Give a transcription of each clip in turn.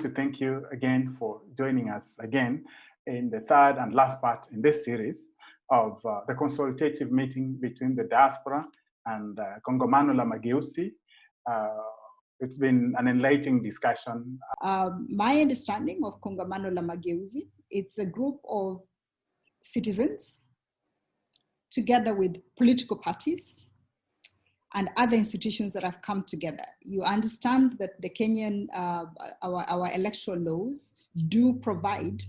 to thank you again for joining us again in the third and last part in this series of the consultative meeting between the diaspora and Kongomano la Mageuzi. It's been an enlightening discussion. My understanding of Kongomano la Mageuzi, it's a group of citizens together with political parties and other institutions that have come together. You understand that the Kenyan, our electoral laws do provide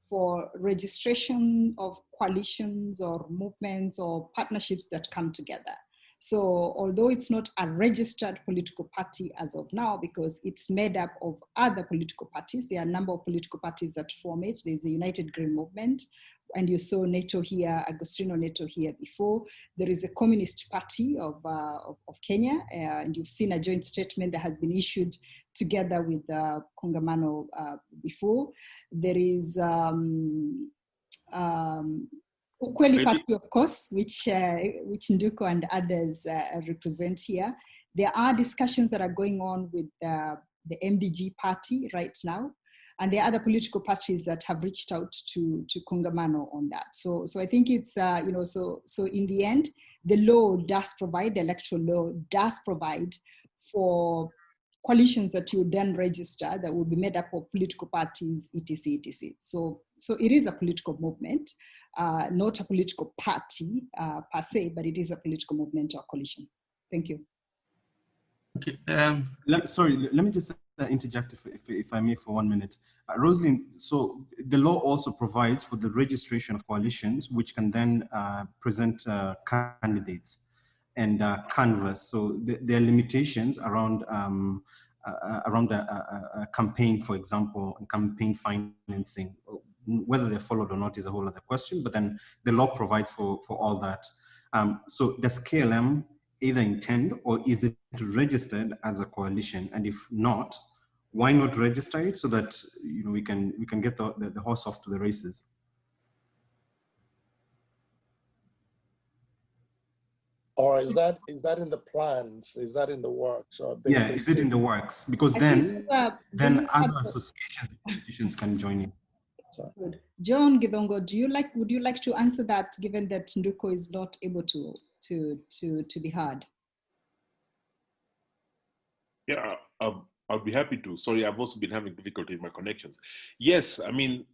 for registration of coalitions or movements or partnerships that come together. So although it's not a registered political party as of now, because it's made up of other political parties, there are a number of political parties that form it. There's the United Green Movement, and you saw Neto here, Agostino Neto here before. There is a Communist Party of Kenya, and you've seen a joint statement that has been issued together with Kongamano before. There is Ukweli Party, of course, which Nduko and others represent here. There are discussions that are going on with the MDG party right now. And there are other political parties that have reached out to Kongamano on that. So I think it's, so in the end, the law does provide, the electoral law does provide for coalitions that you then register that will be made up of political parties, etc., etc. So it is a political movement, not a political party per se, but it is a political movement or coalition. Thank you. Okay. Sorry, let me just interject if I may for 1 minute. Rosalind, so the law also provides for the registration of coalitions, which can then present candidates and canvass. So there are limitations around a campaign, for example, and campaign financing. Whether they're followed or not is a whole other question, but then the law provides for all that. So does KLM either intend or is it registered as a coalition? And if not, why not register it so that we can get the horse off to the races? Or is that in the plans? Is that in the works? Or yeah, is it in the works? Because then other associations, institutions can join in. Good. John Githongo, would you like to answer that, given that Nduko is not able to be heard? Yeah, I'll be happy to. Sorry, I've also been having difficulty with my connections. Yes, I mean,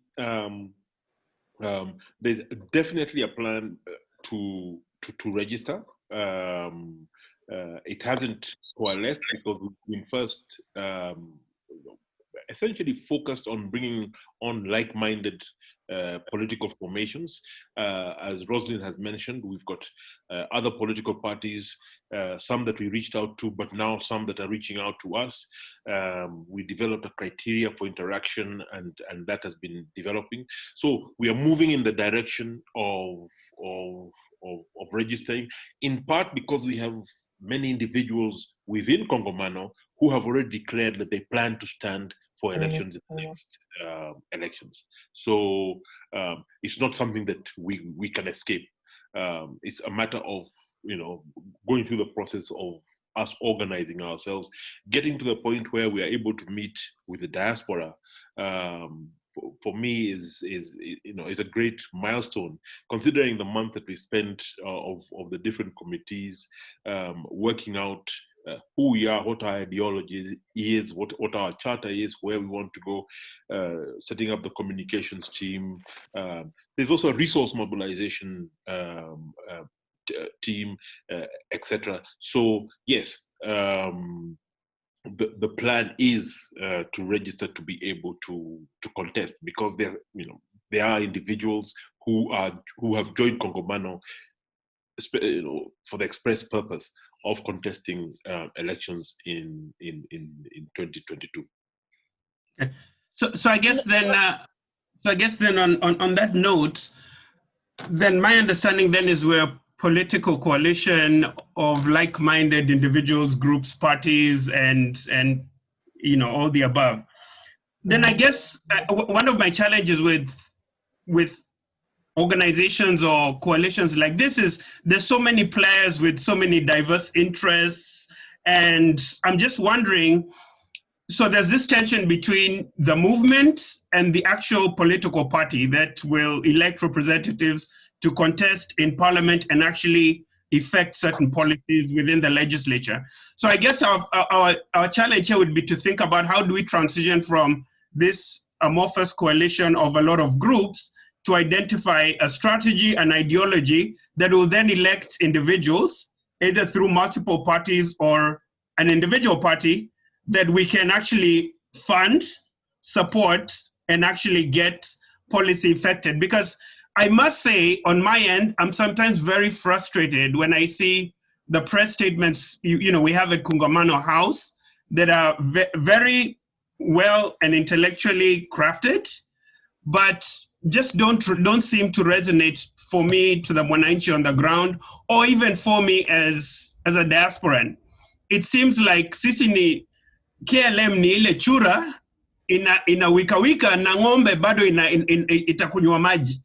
there's definitely a plan to register. It hasn't coalesced because we've been first essentially focused on bringing on like-minded political formations. As Rosalind has mentioned, we've got other political parties, some that we reached out to, but now some that are reaching out to us. We developed a criteria for interaction, and that has been developing. So we are moving in the direction of registering, in part because we have many individuals within Kongomano who have already declared that they plan to stand for elections in the next elections. So it's not something that we can escape. It's a matter of going through the process of us organizing ourselves, getting to the point where we are able to meet with the diaspora. For me is a great milestone, considering the month that we spent of the different committees working out who we are, what our ideology is, what our charter is, where we want to go, setting up the communications team. There's also a resource mobilization team, etc. So yes, the plan is to register to be able to contest, because there are individuals who have joined Kongomano for the express purpose of contesting elections in 2022. Okay. So I guess then on that note, then my understanding then is we're a political coalition of like-minded individuals, groups, parties, and all the above. Then I guess one of my challenges with organizations or coalitions like this is there's so many players with so many diverse interests, and I'm just wondering, so there's this tension between the movement and the actual political party that will elect representatives to contest in parliament and actually effect certain policies within the legislature. So I guess our challenge here would be to think about how do we transition from this amorphous coalition of a lot of groups to identify a strategy, an ideology that will then elect individuals, either through multiple parties or an individual party, that we can actually fund, support, and actually get policy effected. Because I must say, on my end, I'm sometimes very frustrated when I see the press statements, you know, we have at Kongamano House that are very well and intellectually crafted, but just don't seem to resonate for me, to the Mwananchi on the ground, or even for me as a diasporan. It seems like sisi ni KLM ni ile chura ina wika na ng'ombe bado itakunywa maji.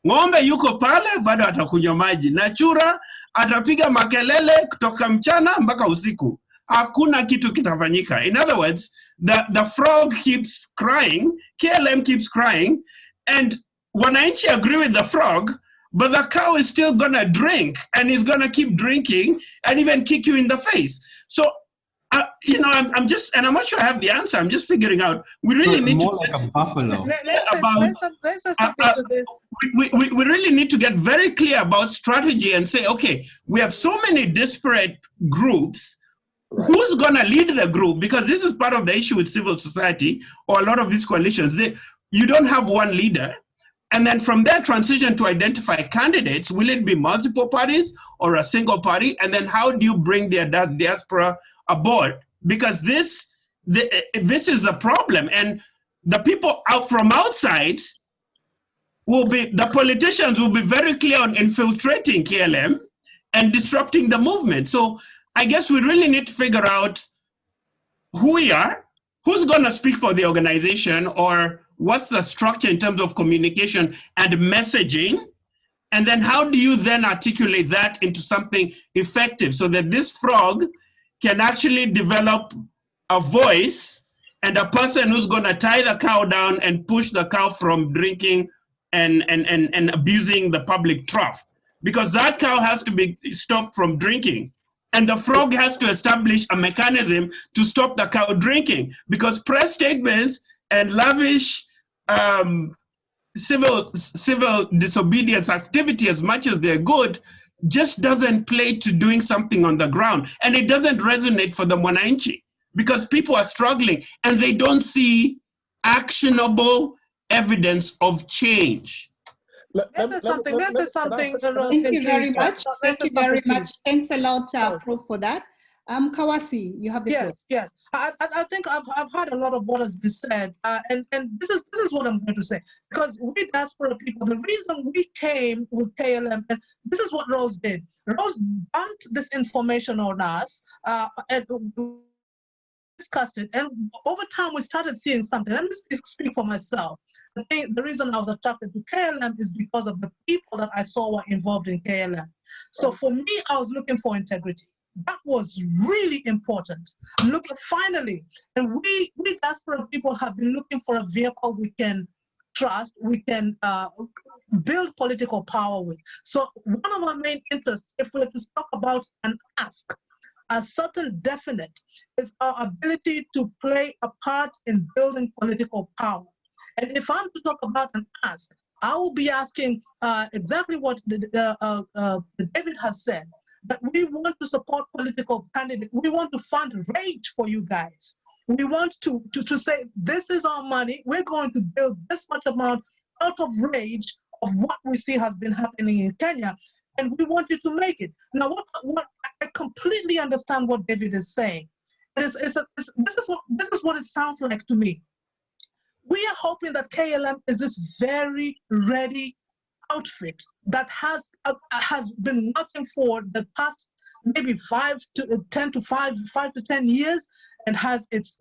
Ng'ombe yuko pale bado atakunywa maji na chura atapiga makelele kutoka mchana mpaka usiku. Hakuna kitu kitafanyika. In other words, the frog keeps crying, KLM keeps crying, and wananchi agree with the frog, but the cow is still gonna drink and is gonna keep drinking and even kick you in the face. So, you know, I'm just, and I'm not sure I have the answer. I'm just figuring out. We really need more to like a buffalo. We really need to get very clear about strategy and say, okay, we have so many disparate groups. Who's going to lead the group? Because this is part of the issue with civil society or a lot of these coalitions. You don't have one leader. And then from there, transition to identify candidates. Will it be multiple parties or a single party? And then how do you bring the diaspora aboard? Because this is a problem. And the people out from outside the politicians will be very clear on infiltrating KLM and disrupting the movement. So I guess we really need to figure out who we are, who's going to speak for the organization, or what's the structure in terms of communication and messaging, and then how do you then articulate that into something effective so that this frog can actually develop a voice and a person who's going to tie the cow down and push the cow from drinking and abusing the public trough, because that cow has to be stopped from drinking. And the frog has to establish a mechanism to stop the cow drinking, because press statements and lavish civil disobedience activity, as much as they're good, just doesn't play to doing something on the ground. And it doesn't resonate for the Mwananchi, because people are struggling and they don't see actionable evidence of change. Thank you very much. Thank you very much. Thanks a lot, Prof, for that. Kawasi, you have the floor. Yes. I think I've heard a lot of what has been said, and this is what I'm going to say. Because we diaspora people, the reason we came with KLM, and this is what Rose did. Rose dumped this information on us, and discussed it, and over time we started seeing something. Let me speak for myself. The reason I was attracted to KLM is because of the people that I saw were involved in KLM. So for me, I was looking for integrity. That was really important. Look, finally, and we diaspora people have been looking for a vehicle we can trust, we can build political power with. So one of our main interests, if we have to talk about an ask, a certain definite, is our ability to play a part in building political power. And if I'm to talk about an ask, I will be asking exactly what David has said, that we want to support political candidates. We want to fund rage for you guys. We want to say, this is our money. We're going to build this much amount out of rage of what we see has been happening in Kenya, and we want you to make it. Now, what I completely understand what David is saying. This is what it sounds like to me. We are hoping that KLM is this very ready outfit that has been working for the past maybe 5 to 10 years, and has its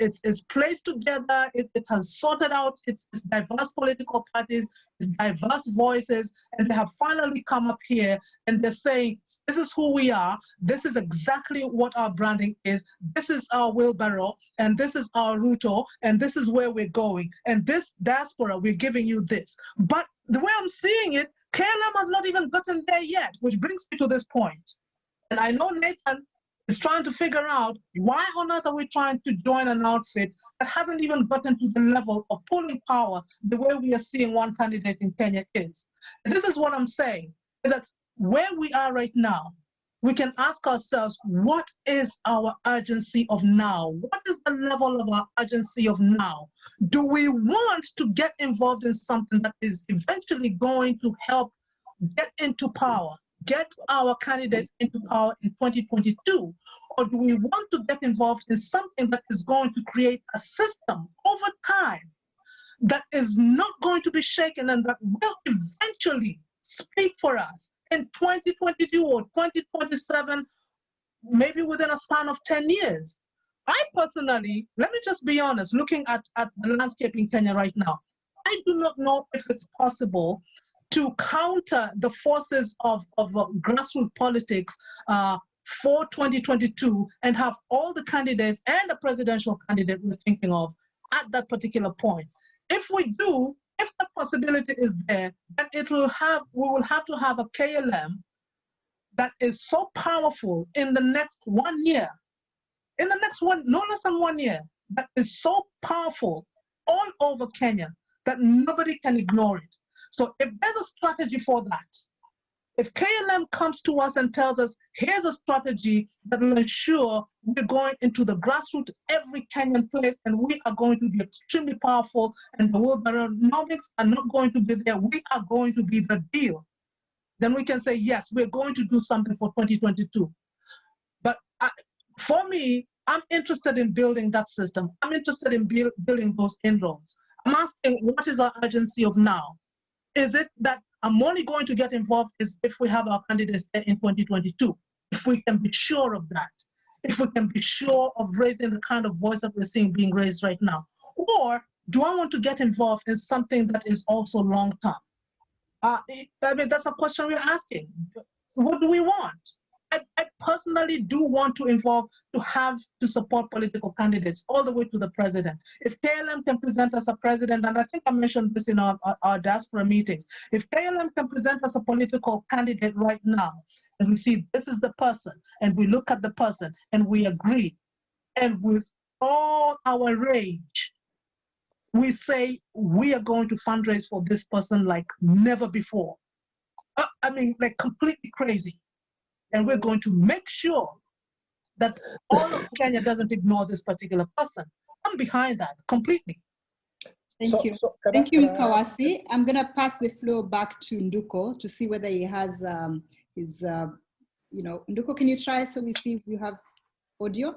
placed together. It has sorted out its diverse political parties, its diverse voices, and they have finally come up here and they're saying, this is who we are, this is exactly what our branding is, this is our wheelbarrow, and this is our ruto, and this is where we're going. And this diaspora, we're giving you this. But the way I'm seeing it, KLM has not even gotten there yet, which brings me to this point. And I know Nathan is trying to figure out why on earth are we trying to join an outfit that hasn't even gotten to the level of pulling power the way we are seeing one candidate in Kenya is. And this is what I'm saying, is that where we are right now, we can ask ourselves, what is our urgency of now? What is the level of our urgency of now? Do we want to get involved in something that is eventually going to help get into power, get our candidates into power in 2022? Or do we want to get involved in something that is going to create a system over time that is not going to be shaken and that will eventually speak for us in 2022 or 2027, maybe within a span of 10 years? I personally, let me just be honest, looking at the landscape in Kenya right now, I do not know if it's possible to counter the forces of grassroots politics for 2022 and have all the candidates and the presidential candidate we're thinking of at that particular point. If we do, if the possibility is there, then we will have to have a KLM that is so powerful in the next 1 year, no less than 1 year, that is so powerful all over Kenya that nobody can ignore it. So if there's a strategy for that, if KLM comes to us and tells us, here's a strategy that will ensure we're going into the grassroots, every Kenyan place, and we are going to be extremely powerful, and the wheelbarrownomics are not going to be there, we are going to be the deal, then we can say, yes, we're going to do something for 2022. But for me, I'm interested in building that system. I'm interested in building those inroads. I'm asking, what is our urgency of now? Is it that I'm only going to get involved is if we have our candidates there in 2022, if we can be sure of that, if we can be sure of raising the kind of voice that we're seeing being raised right now? Or do I want to get involved in something that is also long-term? I mean, that's a question we're asking. What do we want? I personally do want to support political candidates all the way to the president. If KLM can present us a president, and I think I mentioned this in our diaspora meetings, if KLM can present us a political candidate right now, and we see this is the person, and we look at the person, and we agree, and with all our rage, we say we are going to fundraise for this person like never before. I mean, like completely crazy. And we're going to make sure that all of Kenya doesn't ignore this particular person. I'm behind that completely. Thank you. Thank you, Kawasi. I'm going to pass the floor back to Nduko to see whether he has his, Nduko, can you try so we see if you have audio?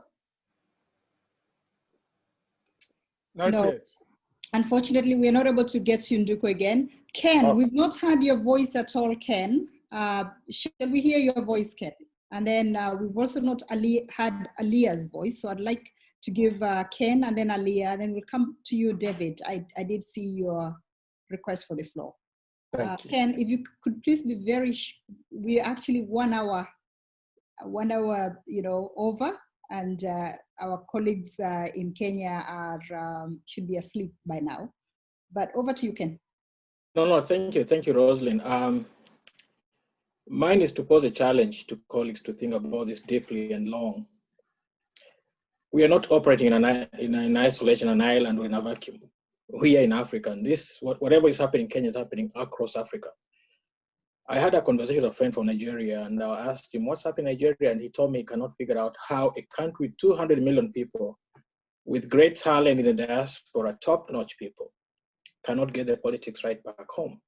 Not yet. Unfortunately, we're not able to get you, Nduko, again. Ken, we've not heard your voice at all, Ken. Shall we hear your voice, Ken? And then we've also not had Aliyah's voice, so I'd like to give Ken and then Aliyah, and then we'll come to you, David. I did see your request for the floor. Ken, if you could please be we're actually 1 hour, over, and our colleagues in Kenya should be asleep by now. But over to you, Ken. No, thank you, Rosalind. Mine is to pose a challenge to colleagues to think about this deeply and long. We are not operating in isolation, an island, or in a vacuum. We are in Africa, and whatever is happening in Kenya is happening across Africa. I had a conversation with a friend from Nigeria, and I asked him, what's happening in Nigeria? And he told me he cannot figure out how a country with 200 million people, with great talent in the diaspora, top-notch people, cannot get their politics right back home.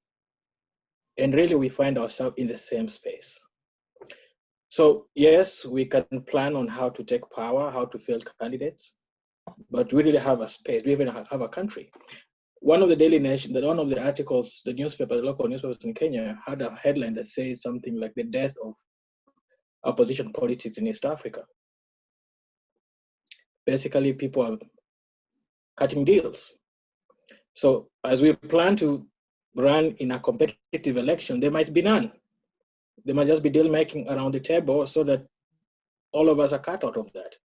And really, we find ourselves in the same space. So yes, we can plan on how to take power, how to field candidates, but we really have a space. We even have a country. One of the Daily Nation, one of the articles, the local newspapers in Kenya had a headline that says something like the death of opposition politics in East Africa. basically people are cutting deals. So as we plan to run in a competitive election, there might be none. There might just be deal making around the table so that all of us are cut out of that.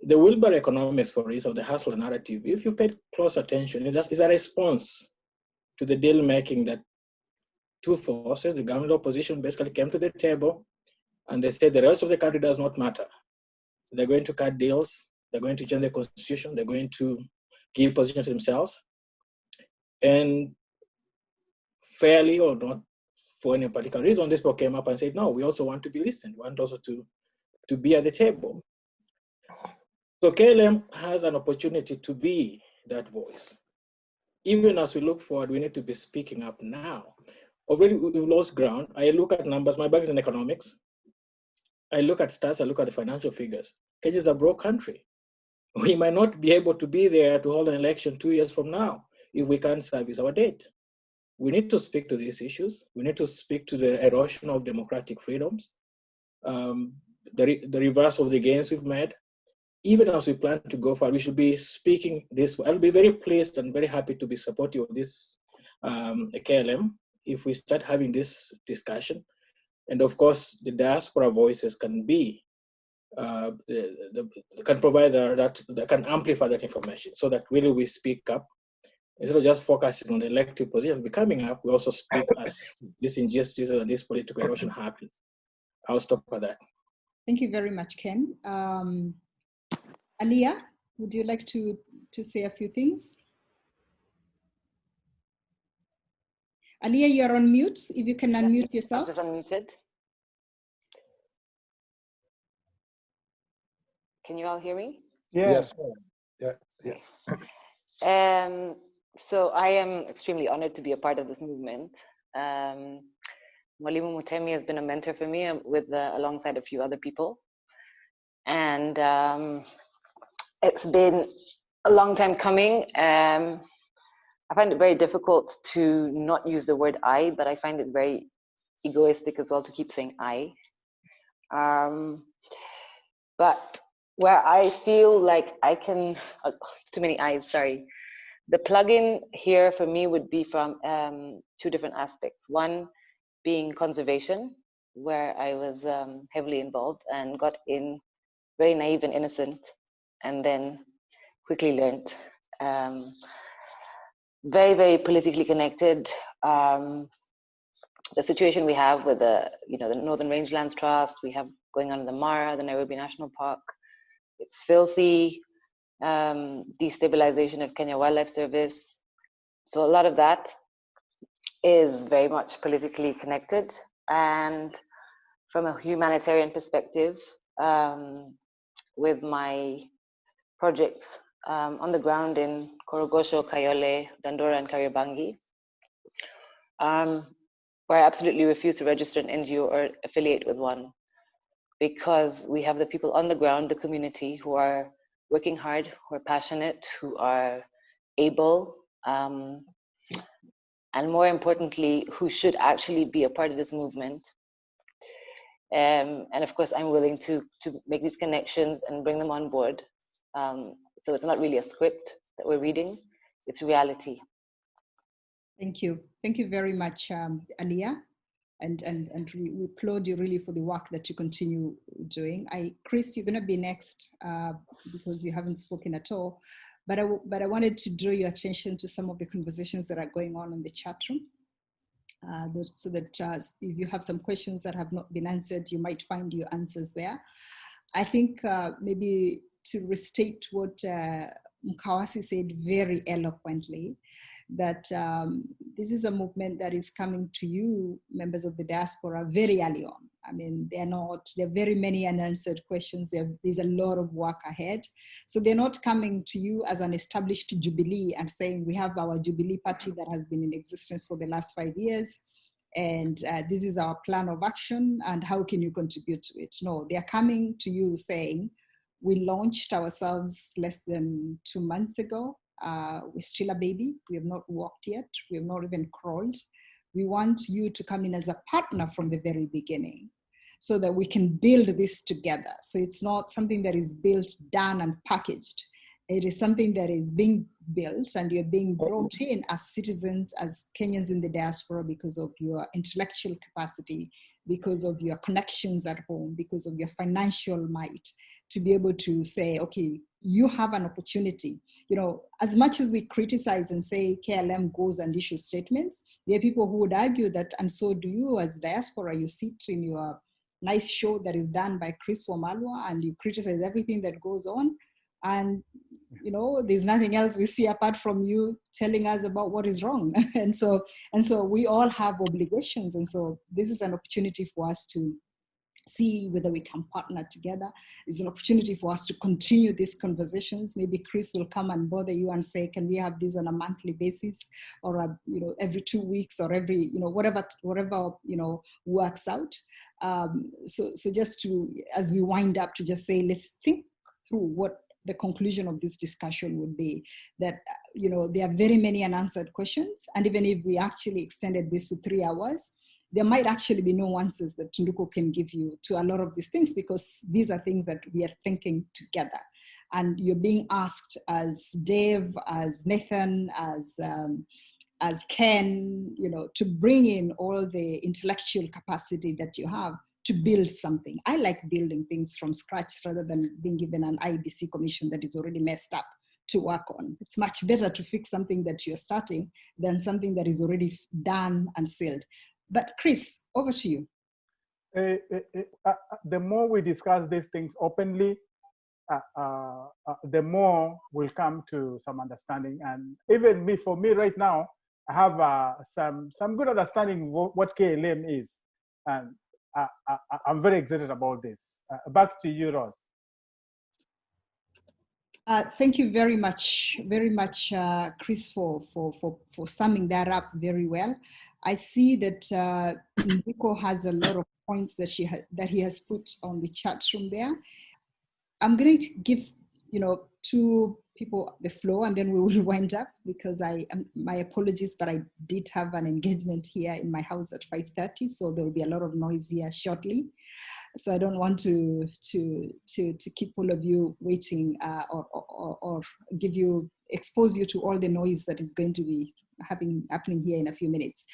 The Wilbur economics, for instance, of the hustler narrative, if you paid close attention, is a response to the deal making that two forces, the government opposition, basically came to the table and they said the rest of the country does not matter. They're going to cut deals, they're going to change the constitution, they're going to give position to themselves. And fairly or not, for any particular reason, these people came up and said, no, we also want to be listened. We want also to be at the table. So KLM has an opportunity to be that voice. Even as we look forward, we need to be speaking up now. Already we've lost ground. I look at numbers, my bag is in economics. I look at stats, I look at the financial figures. Kenya is a broke country. We might not be able to be there to hold an election 2 years from now if we can't service our debt. We need to speak to these issues. We need to speak to the erosion of democratic freedoms, the reverse of the gains we've made. Even as we plan to go forward, we should be speaking this way. I'll be very pleased and very happy to be supportive of this KLM if we start having this discussion. And of course, the diaspora voices can be, can provide that can amplify that information so that really we speak up. Instead of just focusing on the elective position becoming up, we also speak as this injustice and this political erosion happens. I'll stop at that. Thank you very much, Ken. Aliyah, would you like to say a few things? Aliyah, you're on mute. If you can unmute yourself. Just unmuted. Can you all hear me? Yeah. Yes. Yeah. So I am extremely honored to be a part of this movement. Mwalimu Mutemi has been a mentor for me alongside a few other people. And it's been a long time coming. I find it very difficult to not use the word I, but I find it very egoistic as well to keep saying I. But where I feel like I can, too many I's, sorry. The plug-in here for me would be from two different aspects. One being conservation, where I was heavily involved and got in very naive and innocent, and then quickly learned. Very, very politically connected. The situation we have with the Northern Rangelands Trust, we have going on in the Mara, the Nairobi National Park. It's filthy. Destabilization of Kenya Wildlife Service. So a lot of that is very much politically connected. And from a humanitarian perspective, with my projects on the ground in Korogosho, Kayole, Dandora, and Kariobangi, where I absolutely refuse to register an NGO or affiliate with one, because we have the people on the ground, the community, who are working hard, who are passionate, who are able, and more importantly, who should actually be a part of this movement. And of course, I'm willing to make these connections and bring them on board. So it's not really a script that we're reading, it's reality. Thank you. Thank you very much, Aliyah. And we applaud you really for the work that you continue doing. Chris, you're going to be next because you haven't spoken at all. But I wanted to draw your attention to some of the conversations that are going on in the chat room. So that if you have some questions that have not been answered, you might find your answers there. I think maybe to restate what Mkawasi said very eloquently, that this is a movement that is coming to you, members of the diaspora, very early on. I mean, there are very many unanswered questions. There's a lot of work ahead. So they're not coming to you as an established Jubilee and saying, we have our Jubilee party that has been in existence for the last 5 years, and this is our plan of action, and how can you contribute to it? No, they're coming to you saying, we launched ourselves less than 2 months ago. We're still a baby. We have not walked yet. We have not even crawled. We want you to come in as a partner from the very beginning. so that we can build this together. So it's not something that is built, done, and packaged. It is something that is being built, and you're being brought in as citizens, as Kenyans in the diaspora, because of your intellectual capacity, because of your connections at home, because of your financial might, to be able to say, okay, you have an opportunity. You know, as much as we criticize and say KLM goes and issues statements, there are people who would argue that, and so do you as diaspora. You sit in your nice show that is done by Chris Wamalwa and you criticize everything that goes on. And, you know, there's nothing else we see apart from you telling us about what is wrong. And so we all have obligations. And so this is an opportunity for us to see whether we can partner together. It's an opportunity for us to continue these conversations. Maybe Chris will come and bother you and say, can we have this on a monthly basis, or you know, every 2 weeks, or every, you know, whatever you know, works out. So just to, as we wind up, to just say, let's think through what the conclusion of this discussion would be, that, you know, there are very many unanswered questions. And even if we actually extended this to 3 hours, there might actually be no answers that Tunduko can give you to a lot of these things, because these are things that we are thinking together. And you're being asked as Dave, as Nathan, as Ken, you know, to bring in all the intellectual capacity that you have to build something. I like building things from scratch rather than being given an IBC commission that is already messed up to work on. It's much better to fix something that you're starting than something that is already done and sealed. But Chris, over to you. The more we discuss these things openly, the more we'll come to some understanding. And even for me right now, I have some good understanding of what KLM is. And I'm very excited about this. Back to you, Rose. Thank you very much, Chris, for summing that up very well. I see that Nico has a lot of points that he has put on the chat room there. I'm going to give, you know, 2 people the floor, and then we will wind up, because my apologies, but I did have an engagement here in my house at 5:30, so there will be a lot of noise here shortly. So I don't want to keep all of you waiting, or expose you to all the noise that is going to be happening here in a few minutes.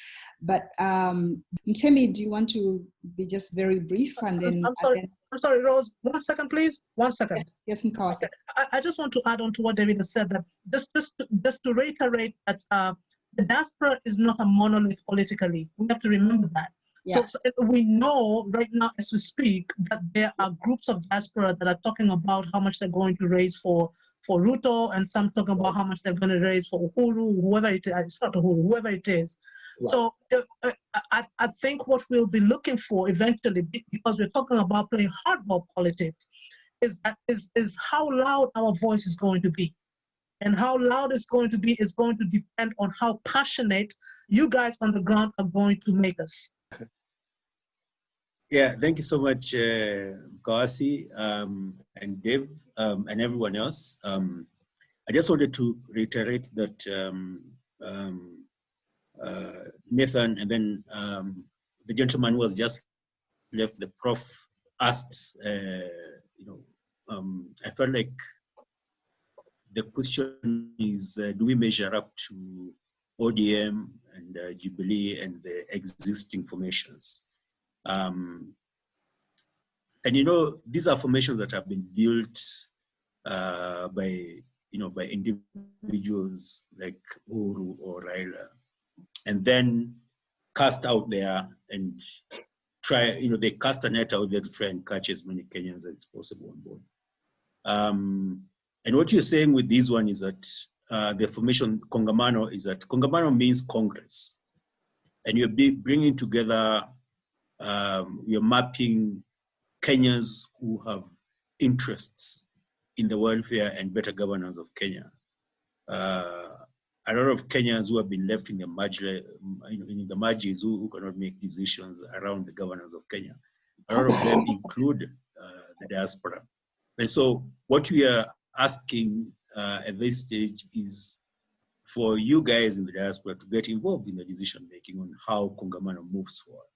But Mtemi, do you want to be just very brief? And then I'm sorry, Rose. 1 second, please. 1 second. Yes, Mkawasa. I just want to add on to what David has said, that just to reiterate that the diaspora is not a monolith politically. We have to remember that. Yeah. So we know right now as we speak that there are groups of diaspora that are talking about how much they're going to raise for Ruto, and some talking about how much they're going to raise for Uhuru, whoever it is. It's not Uhuru, whoever it is. Right. So I think what we'll be looking for eventually, because we're talking about playing hardball politics, is how loud our voice is going to be. And how loud it's going to be is going to depend on how passionate you guys on the ground are going to make us. Yeah, thank you so much, Kawasi, and Dave, and everyone else. I just wanted to reiterate that Nathan, and then the gentleman who was just left, the prof, asked, I felt like the question is, do we measure up to ODM and Jubilee and the existing formations? And you know, these are formations that have been built by individuals like Uhuru or Raila, and then cast out there and try, they cast a net out there to try and catch as many Kenyans as possible on board. And what you're saying with this one is that the formation Kongamano is that Kongamano means Congress, and you're bringing together, you're mapping Kenyans who have interests in the welfare and better governance of Kenya. A lot of Kenyans who have been left in the margins who cannot make decisions around the governance of Kenya. A lot of them include the diaspora. And so what we are asking at this stage is for you guys in the diaspora to get involved in the decision making on how Kongamano moves forward.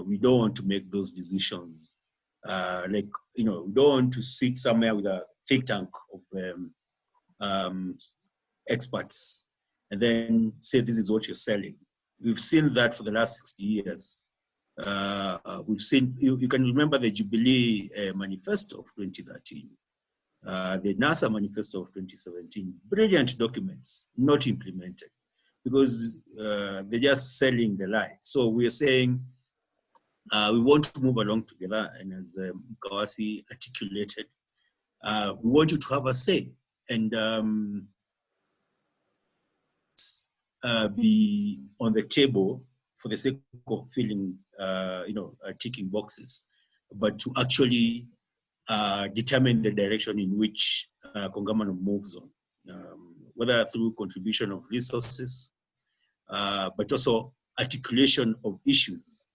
We don't want to make those decisions. We don't want to sit somewhere with a think tank of experts and then say this is what you're selling. We've seen that for the last 60 years. We've seen, you can remember the Jubilee Manifesto of 2013, the NASA Manifesto of 2017, brilliant documents, not implemented because they're just selling the lie. So we're saying we want to move along together, and as Kawasi articulated, we want you to have a say and be on the table for the sake of filling, ticking boxes, but to actually determine the direction in which Kongamano moves on, whether through contribution of resources, but also articulation of issues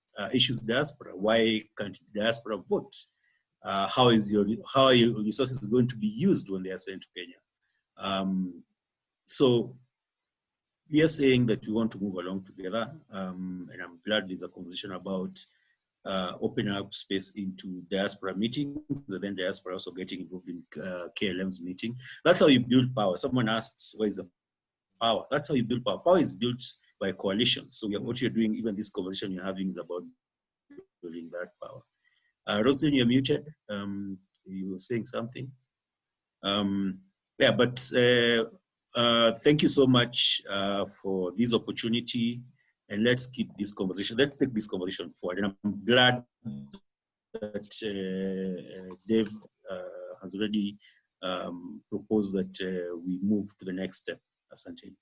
diaspora. Why can't the diaspora vote? How are your resources going to be used when they are sent to Kenya? So we are saying that we want to move along together, and I'm glad there's a conversation about opening up space into diaspora meetings, and then diaspora also getting involved in KLM's meeting. That's how you build power. Someone asks, where is the power? That's how you build power. Power is built by coalitions. So what you're doing, even this conversation you're having, is about building that power. Roslyn, you're muted. You were saying something. Thank you so much for this opportunity, and let's keep this conversation. Let's take this conversation forward. And I'm glad that Dave has already proposed that we move to the next step. Asante.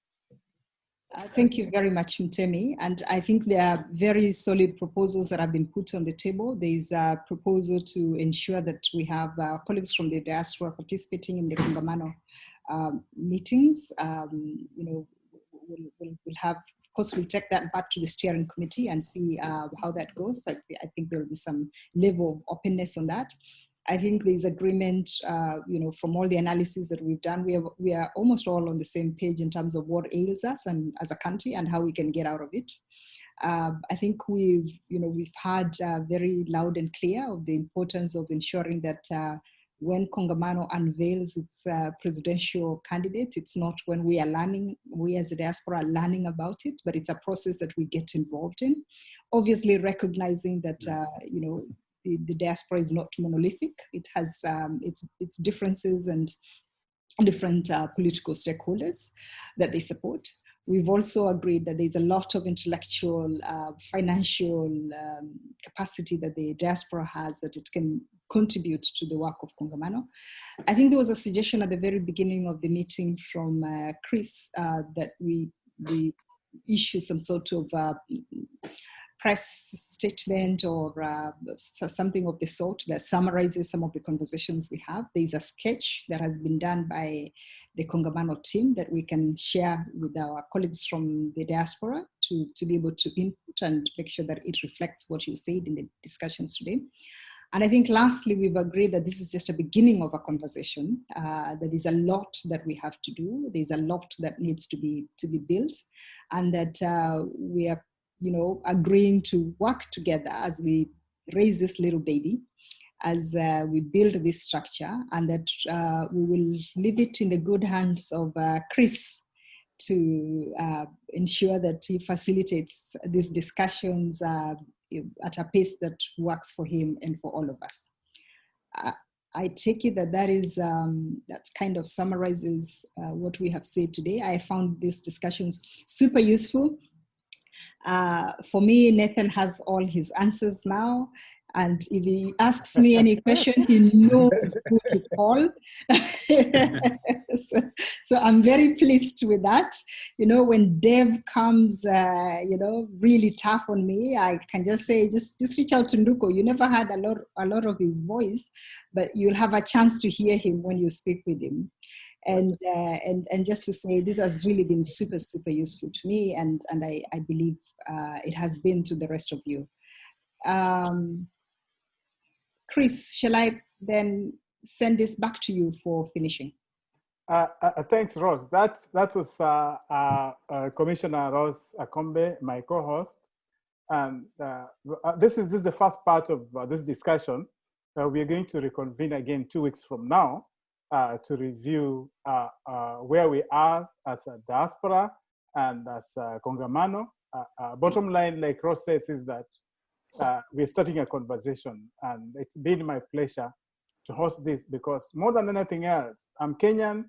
Thank you very much, Mtemi. And I think there are very solid proposals that have been put on the table. There is a proposal to ensure that we have colleagues from the diaspora participating in the Kongamano meetings. We'll have, of course, we'll take that back to the steering committee and see how that goes. I think there will be some level of openness on that. I think there's agreement, from all the analysis that we've done, we are almost all on the same page in terms of what ails us and as a country and how we can get out of it. I think we've had very loud and clear of the importance of ensuring that when Kongamano unveils its presidential candidate, it's not when we as a diaspora are learning about it, but it's a process that we get involved in. Obviously recognizing that, the diaspora is not monolithic. It has its differences and different political stakeholders that they support. We've also agreed that there's a lot of intellectual, financial capacity that the diaspora has that it can contribute to the work of Kongamano. I think there was a suggestion at the very beginning of the meeting from Chris that we issue some sort of press statement or something of the sort that summarizes some of the conversations we have. There's a sketch that has been done by the Kongamano team that we can share with our colleagues from the diaspora to be able to input and make sure that it reflects what you said in the discussions today. And I think lastly, we've agreed that this is just a beginning of a conversation, that there's a lot that we have to do. There's a lot that needs to be built, and that we are agreeing to work together as we raise this little baby, as we build this structure, and that we will leave it in the good hands of Chris to ensure that he facilitates these discussions at a pace that works for him and for all of us. I take it that that kind of summarizes what we have said today. I found these discussions super useful. For me, Nathan has all his answers now. And if he asks me any question, he knows who to call. so I'm very pleased with that. When Dev comes, really tough on me, I can just say, just reach out to Nduko. You never had a lot of his voice, but you'll have a chance to hear him when you speak with him. And just to say, this has really been super, super useful to me, and I believe it has been to the rest of you. Chris, shall I then send this back to you for finishing? Thanks, Rose. That was Commissioner Rose Akombe, my co-host. And this is the first part of this discussion. We are going to reconvene again 2 weeks from now to review where we are as a diaspora and as a Kongamano. Bottom line, like Ross says, is that we're starting a conversation, and it's been my pleasure to host this because more than anything else, I'm Kenyan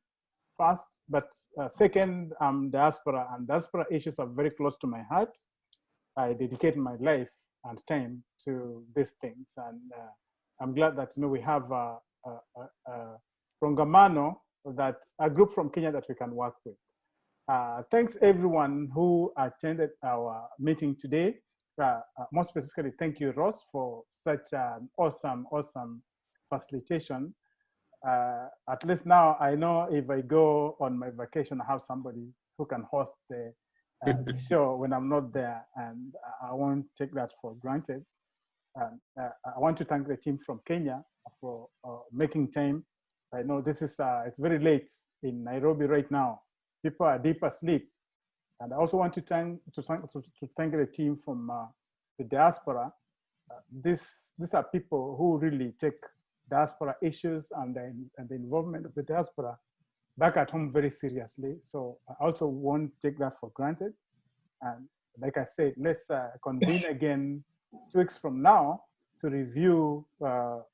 first, but second, I'm diaspora, and diaspora issues are very close to my heart. I dedicate my life and time to these things, and I'm glad that we have a Kongamano, that's a group from Kenya that we can work with. Thanks everyone who attended our meeting today. More specifically, thank you, Ross, for such an awesome facilitation. At least now I know if I go on my vacation, I have somebody who can host the show when I'm not there, and I won't take that for granted. I want to thank the team from Kenya for making time. I know this is it's very late in Nairobi right now. People are deep asleep, and I also want to thank the team from the diaspora. These are people who really take diaspora issues and the involvement of the diaspora back at home very seriously. So I also won't take that for granted. And like I said, let's convene again 2 weeks from now to review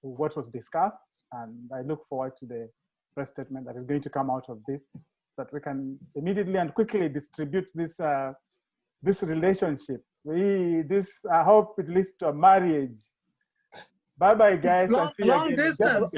what was discussed. And I look forward to the press statement that is going to come out of this, so that we can immediately and quickly distribute this relationship. I hope it leads to a marriage. Bye-bye, guys. Long distance.